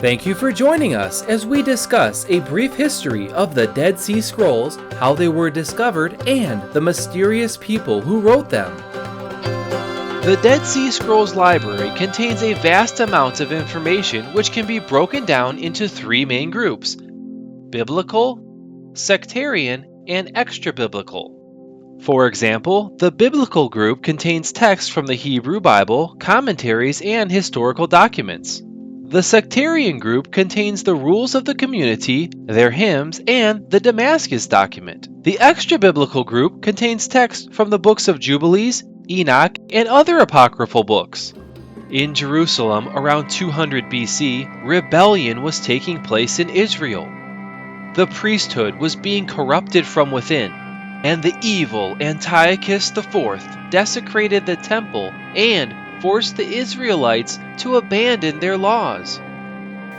Thank you for joining us as we discuss a brief history of the Dead Sea Scrolls, how they were discovered, and the mysterious people who wrote them. The Dead Sea Scrolls Library contains a vast amount of information which can be broken down into three main groups: biblical, sectarian, and extra-biblical. For example, the biblical group contains texts from the Hebrew Bible, commentaries, and historical documents. The sectarian group contains the rules of the community, their hymns, and the Damascus document. The extra-biblical group contains texts from the books of Jubilees, Enoch, and other apocryphal books. In Jerusalem, around 200 BC, rebellion was taking place in Israel. The priesthood was being corrupted from within, and the evil Antiochus IV desecrated the temple and forced the Israelites to abandon their laws.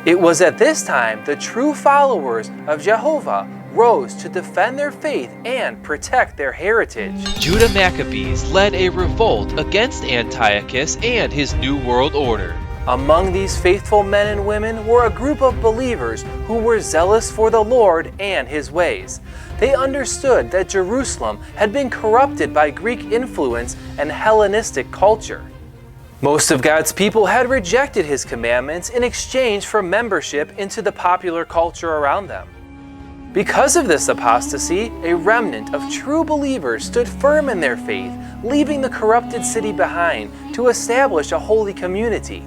It was at this time the true followers of Jehovah rose to defend their faith and protect their heritage. Judah Maccabees led a revolt against Antiochus and his New World Order. Among these faithful men and women were a group of believers who were zealous for the Lord and His ways. They understood that Jerusalem had been corrupted by Greek influence and Hellenistic culture. Most of God's people had rejected His commandments in exchange for membership into the popular culture around them. Because of this apostasy, a remnant of true believers stood firm in their faith, leaving the corrupted city behind to establish a holy community.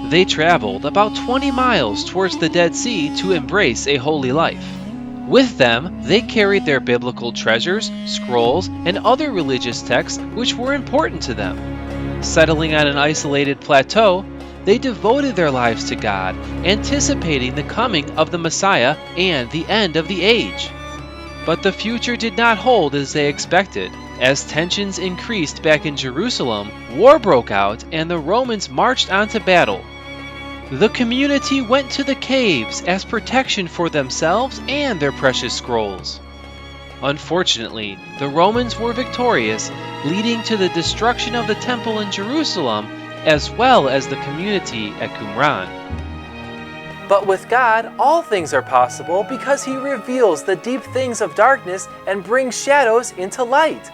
They traveled about 20 miles towards the Dead Sea to embrace a holy life. With them, they carried their biblical treasures, scrolls, and other religious texts which were important to them. Settling on an isolated plateau, they devoted their lives to God, anticipating the coming of the Messiah and the end of the age. But the future did not hold as they expected. As tensions increased back in Jerusalem, war broke out and the Romans marched on to battle. The community went to the caves as protection for themselves and their precious scrolls. Unfortunately, the Romans were victorious, leading to the destruction of the temple in Jerusalem as well as the community at Qumran. But with God, all things are possible because He reveals the deep things of darkness and brings shadows into light.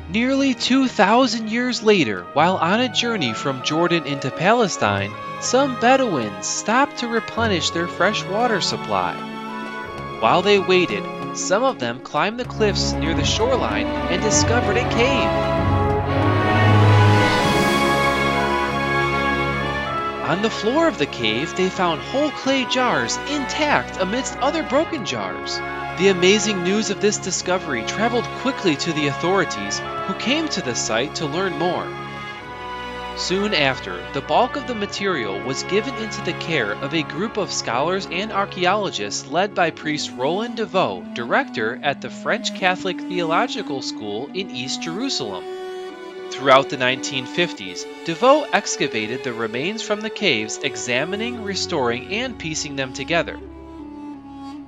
Nearly 2,000 years later, while on a journey from Jordan into Palestine, some Bedouins stopped to replenish their fresh water supply. While they waited, some of them climbed the cliffs near the shoreline and discovered a cave. On the floor of the cave, they found whole clay jars intact amidst other broken jars. The amazing news of this discovery traveled quickly to the authorities, who came to the site to learn more. Soon after, the bulk of the material was given into the care of a group of scholars and archaeologists led by priest Roland Deveau, director at the French Catholic Theological School in East Jerusalem. Throughout the 1950s, Deveau excavated the remains from the caves, examining, restoring, and piecing them together.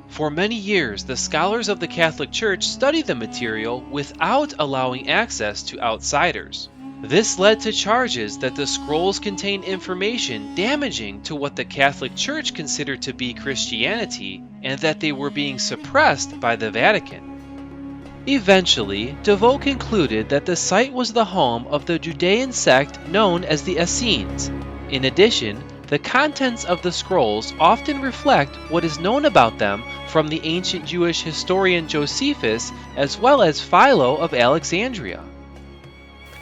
For many years, the scholars of the Catholic Church studied the material without allowing access to outsiders. This led to charges that the scrolls contained information damaging to what the Catholic Church considered to be Christianity, and that they were being suppressed by the Vatican. Eventually, Deveau concluded that the site was the home of the Judean sect known as the Essenes. In addition, the contents of the scrolls often reflect what is known about them from the ancient Jewish historian Josephus as well as Philo of Alexandria.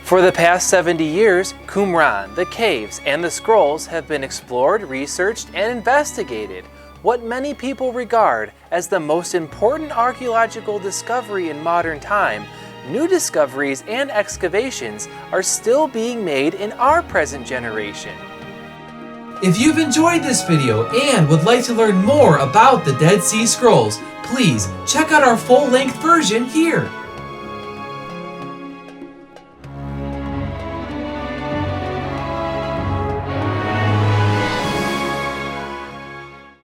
For the past 70 years, Qumran, the caves, and the scrolls have been explored, researched, and investigated. What many people regard as the most important archaeological discovery in modern time, new discoveries and excavations are still being made in our present generation. If you've enjoyed this video and would like to learn more about the Dead Sea Scrolls, please check out our full-length version here.